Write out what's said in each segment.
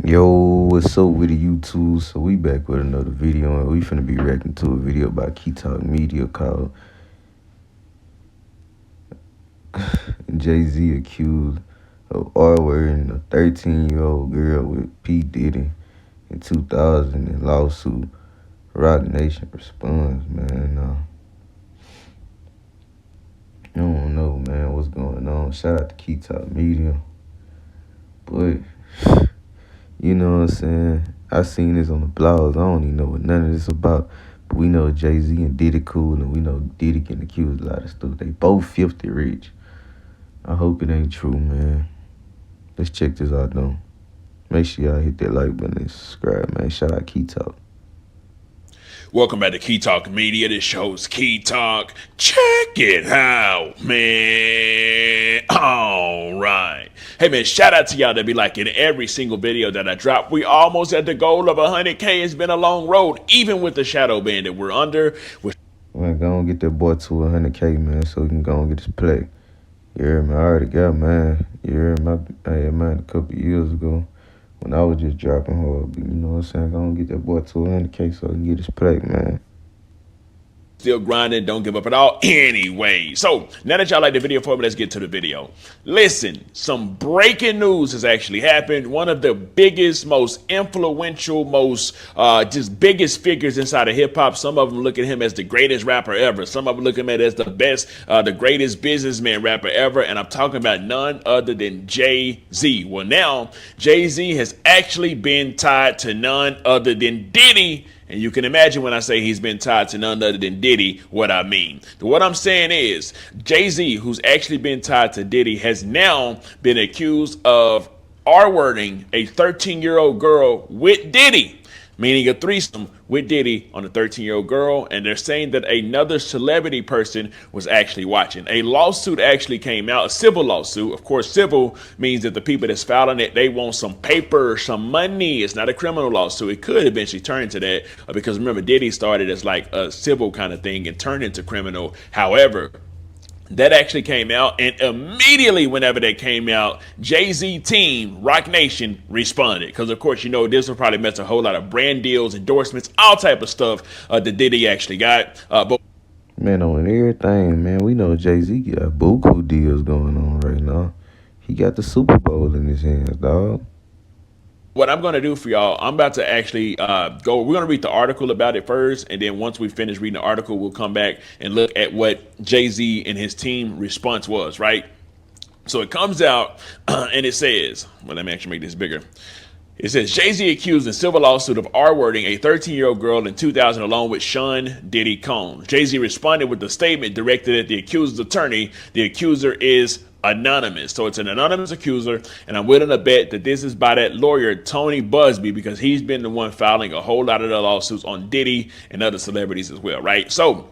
Yo, what's up with the YouTube? So we back with another video, and we finna be reacting to a video by Key Talk Media called Jay-Z accused of R-wording a 13-year-old girl with P. Diddy in 2000 in lawsuit. Rock Nation responds, man. I don't know, man, what's going on. Shout out to Key Talk Media. But, you know what I'm saying? I seen this on the blogs. I don't even know what none of this about. But we know Jay-Z and Diddy cool, and we know Diddy can accuse a lot of stuff. They both 50 rich. I hope it ain't true, man. Let's check this out, though. Make sure y'all hit that like button and subscribe, man. Shout out Key Talk. Welcome back to Key Talk Media. This show's Key Talk. Check it out, man. All right. Hey, man, shout out to y'all that be liking every single video that I drop. We almost at the goal of 100K. It's been a long road, even with the shadow band that we're under. Man, go and get that boy to 100K, man, so he can go and get his play. You heard me? I already got mine. You heard me? I had mine a couple years ago when I was just dropping hard. But you know what I'm saying? Go and get that boy to 100K so he can get his play, man. Still grinding, don't give up at all. Anyway, so now that y'all like the video for me, let's get to the video. Listen, some breaking news has actually happened. One of the biggest, most influential, most just biggest figures inside of hip hop. Some of them look at him as the greatest rapper ever. Some of them look at him as the best, the greatest businessman rapper ever. And I'm talking about none other than Jay-Z. Well, now Jay-Z has actually been tied to none other than Diddy. And you can imagine when I say he's been tied to none other than Diddy, what I mean. What I'm saying is Jay-Z, who's actually been tied to Diddy, has now been accused of R-wording a 13-year-old girl with Diddy, meaning a threesome with Diddy on a 13-year-old girl. And they're saying that another celebrity person was actually watching. A lawsuit actually came out, a civil lawsuit. Of course, civil means that the people that's filing it, they want some paper, some money. It's not a criminal lawsuit. It could eventually turn into that because remember, Diddy started as like a civil kind of thing and turned into criminal. However, that actually came out, and immediately whenever that came out, Jay-Z team, Rock Nation, responded. Because, of course, you know, this will probably mess a whole lot of brand deals, endorsements, all type of stuff that Diddy actually got. But Man, on everything, man, we know Jay-Z got buku deals going on right now. He got the Super Bowl in his hands, dog. what I'm going to do for y'all, I'm about to actually we're going to read the article about it first. And then once we finish reading the article, we'll come back and look at what Jay-Z and his team response was, right? So it comes out and it says, well, let me actually make this bigger. It says Jay-Z accused in civil lawsuit of R-wording a 13-year-old girl in 2000 along with Sean Diddy Combs. Jay-Z responded with a statement directed at the accuser's attorney. The accuser is anonymous. So it's an anonymous accuser, and I'm willing to bet that this is by that lawyer, Tony Busby, because he's been the one filing a whole lot of the lawsuits on Diddy and other celebrities as well, right? So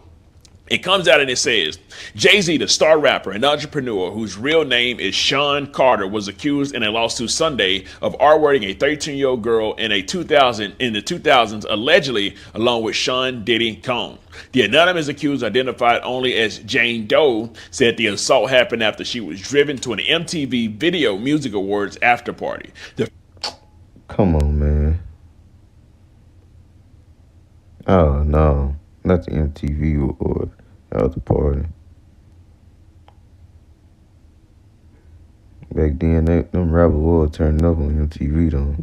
it comes out and it says, Jay-Z, the star rapper and entrepreneur whose real name is Sean Carter, was accused in a lawsuit Sunday of R-wording a 13-year-old girl in the 2000s, allegedly along with Sean Diddy Combs. The anonymous accused, identified only as Jane Doe, said the assault happened after she was driven to an MTV Video Music Awards after party. Come on, man. Oh, no. Not the MTV or the party. Back then, them rappers were turning up on MTV, though.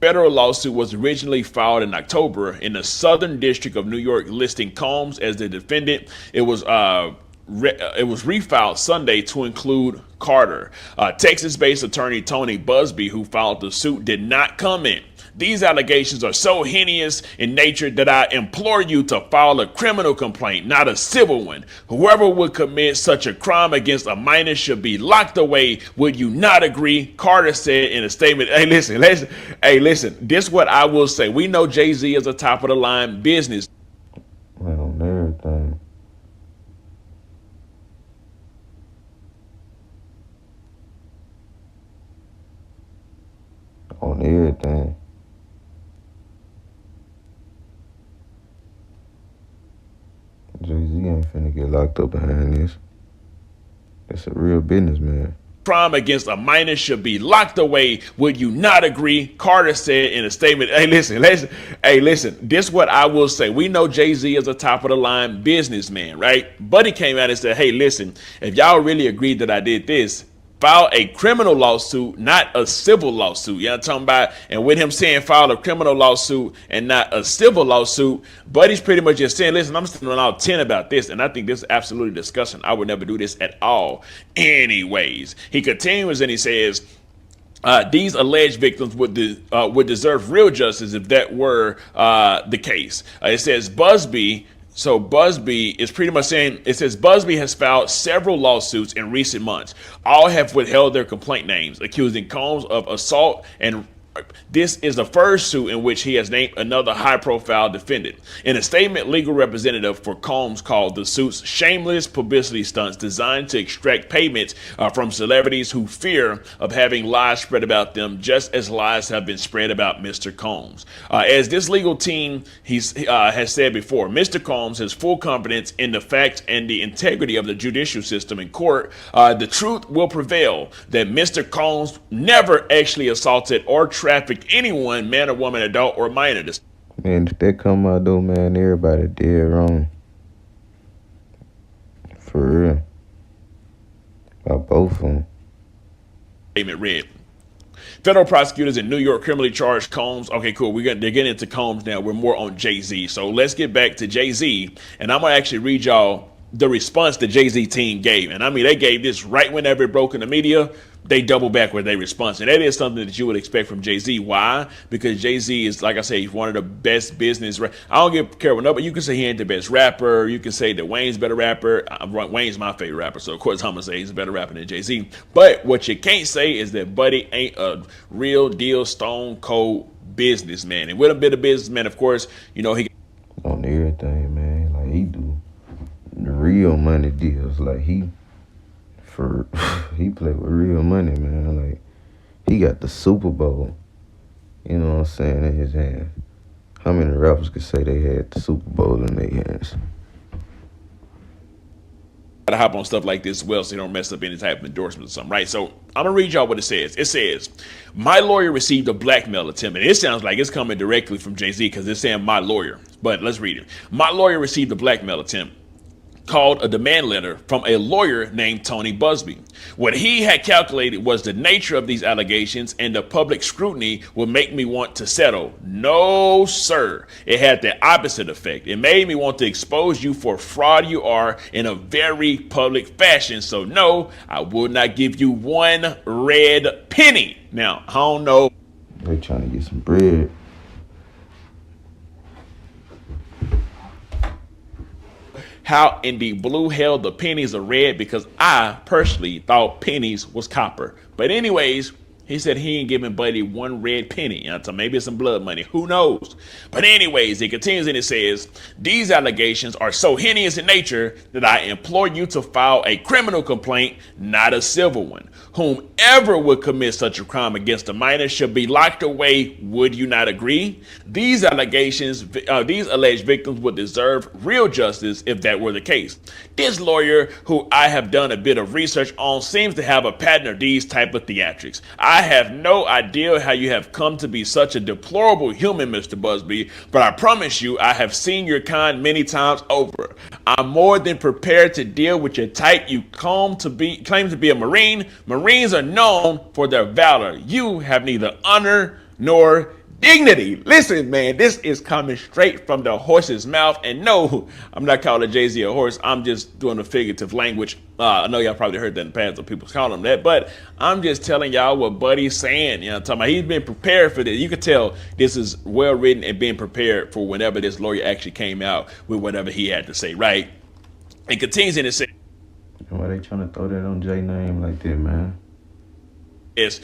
Federal lawsuit was originally filed in October in the Southern District of New York, listing Combs as the defendant. It was refiled Sunday to include Carter. Texas-based attorney Tony Busby, who filed the suit, did not comment. These allegations are so heinous in nature that I implore you to file a criminal complaint, not a civil one. Whoever would commit such a crime against a minor should be locked away. Would you not agree? Carter said in a statement. Hey, listen. This is what I will say. We know Jay-Z is a top of the line business. Man, on everything. On everything. Jay-Z ain't finna get locked up behind this. That's a real business, man. crime against a minor should be locked away. Would you not agree? Carter said in a statement. Hey, listen. This is what I will say. We know Jay-Z is a top of the line businessman, right? But he came out and said, hey, listen, if y'all really agreed that I did this, file a criminal lawsuit, not a civil lawsuit. You know what I'm talking about? And with him saying file a criminal lawsuit and not a civil lawsuit, Buddy's pretty much just saying, listen, I'm standing on all 10 about this, and I think this is absolutely disgusting. I would never do this at all. Anyways, he continues and he says, these alleged victims would deserve real justice if that were the case. It says Busby. So Busby is pretty much saying, it says Busby has filed several lawsuits in recent months. All have withheld their complaint names, accusing Combs of assault and this is the first suit in which he has named another high-profile defendant. In a statement, legal representative for Combs called the suits shameless publicity stunts designed to extract payments from celebrities who fear of having lies spread about them, just as lies have been spread about Mr. Combs. As this legal team has said before, Mr. Combs has full confidence in the facts and the integrity of the judicial system in court. The truth will prevail that Mr. Combs never actually assaulted or trafficked anyone, man or woman, adult or minor. Man, if that come out though, man, everybody dead wrong. For real. About both of them. Statement read. Federal prosecutors in New York criminally charged Combs. Okay, cool. They're getting into Combs now. We're more on Jay-Z. So let's get back to Jay-Z. And I'm going to actually read y'all the response the Jay-Z team gave. And I mean, they gave this right whenever it broke in the media. They double back with their response. And that is something that you would expect from Jay-Z. Why? Because Jay-Z is, like I say, he's one of the best business. I don't care what, but you can say he ain't the best rapper. You can say that Wayne's a better rapper. Wayne's my favorite rapper. So, of course, I'm going to say he's a better rapper than Jay-Z. But what you can't say is that Buddy ain't a real deal stone cold businessman. And with a bit of businessman, of course, you know, he on everything, man. Like, he do the real money deals. Like, he play with real money, man. Like, he got the Super Bowl, you know what I'm saying, in his hands. How many rappers could say they had the Super Bowl in their hands? Gotta hop on stuff like this as well so you don't mess up any type of endorsement or something, right? So I'm gonna read y'all what it says. It says, my lawyer received a blackmail attempt. And it sounds like it's coming directly from Jay-Z because it's saying my lawyer. But let's read it. My lawyer received a blackmail attempt called a demand letter from a lawyer named Tony Busby. What he had calculated was the nature of these allegations and the public scrutiny would make me want to settle. No, sir. It had the opposite effect. It made me want to expose you for fraud you are in a very public fashion. So no, I will not give you one red penny. Now, I don't know. They trying to get some bread. How in the blue hell the pennies are red, because I personally thought pennies was copper. But anyways, he said he ain't giving Buddy one red penny. You know, so maybe it's some blood money. Who knows? But anyways, it continues and it says, these allegations are so heinous in nature that I implore you to file a criminal complaint, not a civil one. Whomever would commit such a crime against a minor should be locked away. Would you not agree? These allegations, these alleged victims would deserve real justice if that were the case. This lawyer, who I have done a bit of research on, seems to have a pattern of these type of theatrics. I have no idea how you have come to be such a deplorable human, Mr. Busby, but I promise you I have seen your kind many times over. I'm more than prepared to deal with your type. You claim to be a Marine. Marines are known for their valor. You have neither honor nor dignity. Listen, man, this is coming straight from the horse's mouth. And no, I'm not calling Jay-Z a horse. I'm just doing a figurative language. I know y'all probably heard that in the past of people calling him that, but I'm just telling y'all what Buddy's saying. You know, I'm talking about he's been prepared for this. You can tell this is well written and being prepared for whenever this lawyer actually came out with whatever he had to say, right? It continues in it saying, why they trying to throw that on Jay name like that, man? Is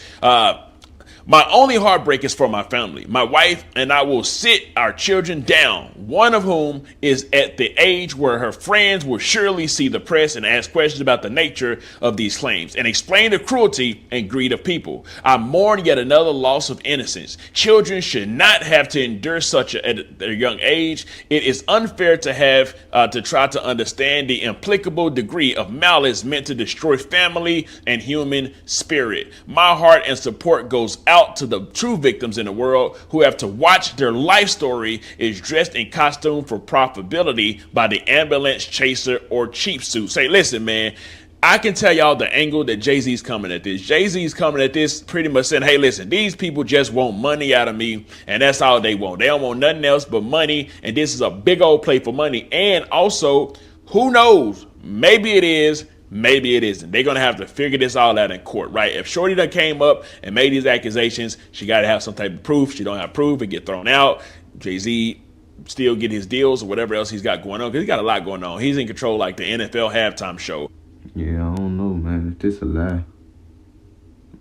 My only heartbreak is for my family. My wife and I will sit our children down, one of whom is at the age where her friends will surely see the press and ask questions about the nature of these claims and explain the cruelty and greed of people. I mourn yet another loss of innocence. Children should not have to endure such at a young age. It is unfair to have to try to understand the implicable degree of malice meant to destroy family and human spirit. My heart and support goes out to the true victims in the world who have to watch their life story is dressed in costume for profitability by the ambulance chaser or cheap suit. Say, listen, man, I can tell y'all the angle that Jay-Z's coming at this. Jay-Z's coming at this pretty much saying, hey, listen, these people just want money out of me, and that's all they want. They don't want nothing else but money, and this is a big old play for money. And also, who knows? Maybe it is, maybe it isn't. They're going to have to figure this all out in court, right? If Shorty done came up and made these accusations, she got to have some type of proof. She don't have proof, it get thrown out. Jay-Z still get his deals or whatever else he's got going on, because he's got a lot going on. He's in control like the NFL halftime show. Yeah, I don't know, man. If this a lie,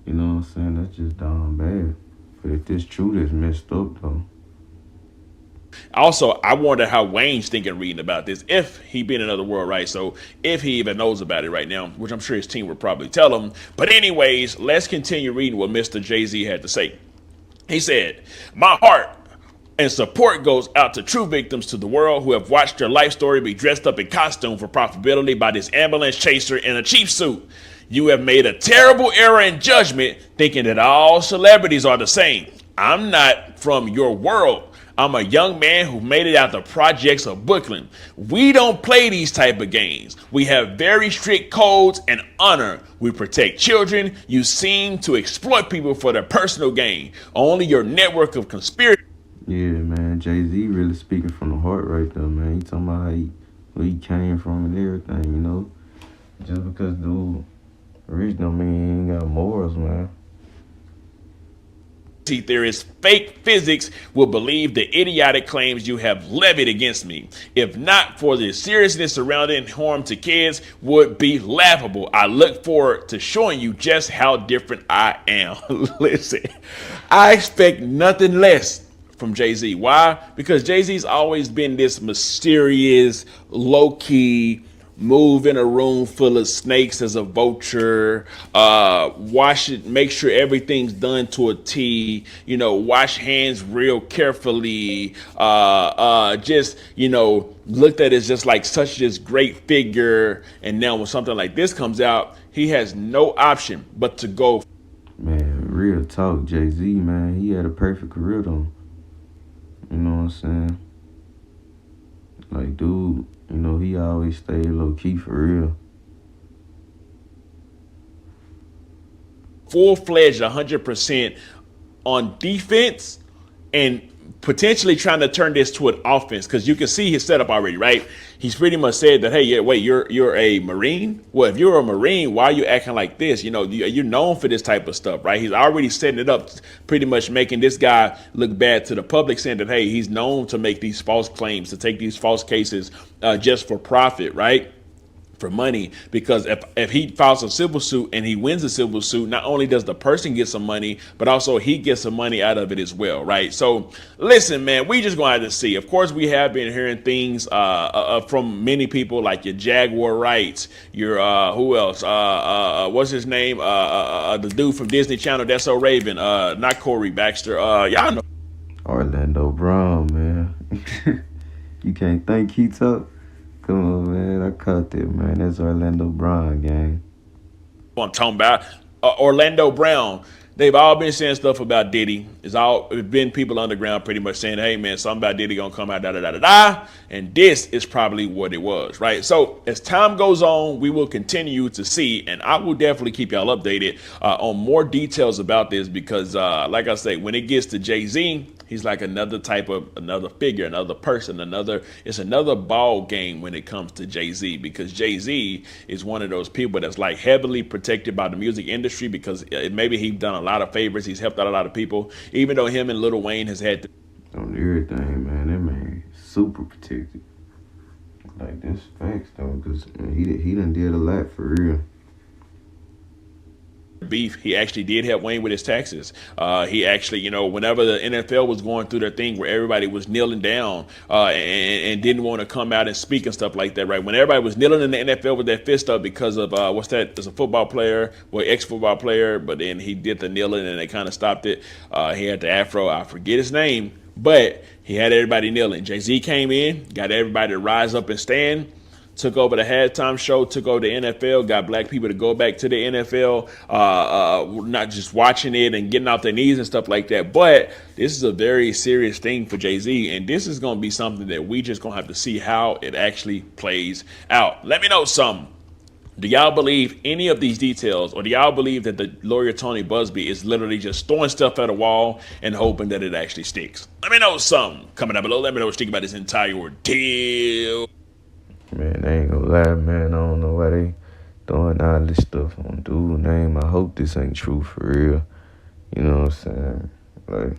you know what I'm saying? That's just darn bad. But if this true, that's messed up, though. Also, I wonder how Wayne's thinking reading about this, if he be in another world, right? So if he even knows about it right now, which I'm sure his team would probably tell him. But anyways, let's continue reading what Mr. Jay-Z had to say. He said, my heart and support goes out to true victims to the world who have watched their life story be dressed up in costume for profitability by this ambulance chaser in a cheap suit. You have made a terrible error in judgment thinking that all celebrities are the same. I'm not from your world. I'm a young man who made it out the projects of Brooklyn. We don't play these type of games. We have very strict codes and honor. We protect children. You seem to exploit people for their personal gain. Only your network of conspiracy. Yeah, man. Jay-Z really speaking from the heart right there, man. He talking about how where he came from and everything, you know? Just because dude rich don't mean he ain't got morals, man. Theorists, fake physics will believe the idiotic claims you have levied against me. If not for the seriousness surrounding harm to kids, would be laughable. I look forward to showing you just how different I am. Listen, I expect nothing less from Jay-Z. Why? Because Jay-Z's always been this mysterious, low-key, move in a room full of snakes as a vulture, wash it, make sure everything's done to a T, wash hands real carefully, just, looked at as just like such this great figure. And now when something like this comes out, he has no option but to go. Man, real talk, Jay-Z, man, he had a perfect career though. You know what I'm saying? Like, dude, he always stayed low key for real. Full-fledged 100% on defense and potentially trying to turn this to an offense, because you can see his setup already, right? He's pretty much said that, hey, yeah, wait, you're a Marine? Well, if you're a Marine, why are you acting like this? You're known for this type of stuff, right? He's already setting it up, pretty much making this guy look bad to the public, saying that, hey, he's known to make these false claims, to take these false cases just for profit, right? For money. Because if he files a civil suit and he wins a civil suit, not only does the person get some money, but also he gets some money out of it as well, right? So listen, man, we just gonna have to see. Of course, we have been hearing things from many people, like your Jaguar Wrights, your who else? What's his name? The dude from Disney Channel, That's So Raven, not Corey Baxter. Y'all know Orlando Brown, man. You can't think he took. Come on, man. I caught that, man. That's Orlando Brown, gang. I'm talking about Orlando Brown. They've all been saying stuff about Diddy. It's been people underground pretty much saying, hey, man, something about Diddy gonna come out, da-da-da-da-da. And this is probably what it was, right? So as time goes on, we will continue to see, and I will definitely keep y'all updated on more details about this, because like I say, when it gets to Jay-Z, he's like another figure, another person, it's another ball game when it comes to Jay-Z, because Jay-Z is one of those people that's like heavily protected by the music industry, because maybe he's done a lot of favors. He's helped out a lot of people, even though him and Lil Wayne has had to. On everything, man. That man super protected. Like, that's facts, though, because he done did a lot for real. beef, he actually did help Wayne with his taxes. He actually, whenever the NFL was going through their thing where everybody was kneeling down and didn't want to come out and speak and stuff like that, right? When everybody was kneeling in the NFL with their fist up because of what's that? There's a football player, well, ex-football player, but then he did the kneeling and they kind of stopped it. He had the afro. I forget his name, but he had everybody kneeling. Jay-Z came in, got everybody to rise up and stand, took over the halftime show, took over the NFL, got black people to go back to the NFL, not just watching it and getting off their knees and stuff like that. But this is a very serious thing for Jay-Z, and this is going to be something that we just going to have to see how it actually plays out. Let me know something. Do y'all believe any of these details, or do y'all believe that the lawyer Tony Busby is literally just throwing stuff at a wall and hoping that it actually sticks? Let me know something. Coming down below, let me know what you think about this entire ordeal. Man, I ain't gonna lie, man. I don't know why they throwing all this stuff on dude name. I hope this ain't true for real. You know what I'm saying? Like,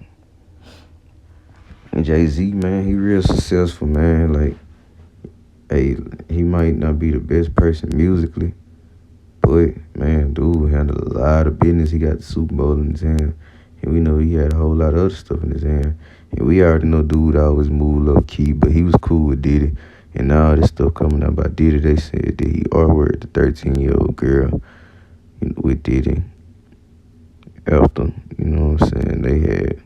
Jay-Z, man, he real successful, man. Like, hey, he might not be the best person musically, but, man, dude handled a lot of business. He got the Super Bowl in his hand, and we know he had a whole lot of other stuff in his hand. And we already know dude always moved low key, but he was cool with Diddy. And now this stuff coming out about Diddy, they said that he R-worded the 13-year-old girl with Diddy after, you know what I'm saying, they had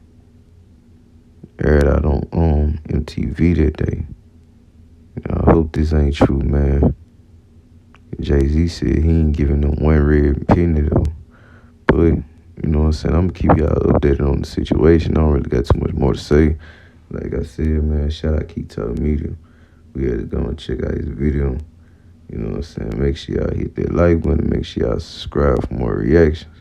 aired out on MTV that day. I hope this ain't true, man. Jay-Z said he ain't giving them one red penny, though. But, you know what I'm saying, I'm going to keep y'all updated on the situation. I don't really got too much more to say. Like I said, man, shout out Key Talk Media. We had to go and check out his video. You know what I'm saying? Make sure y'all hit that like button. Make sure y'all subscribe for more reactions.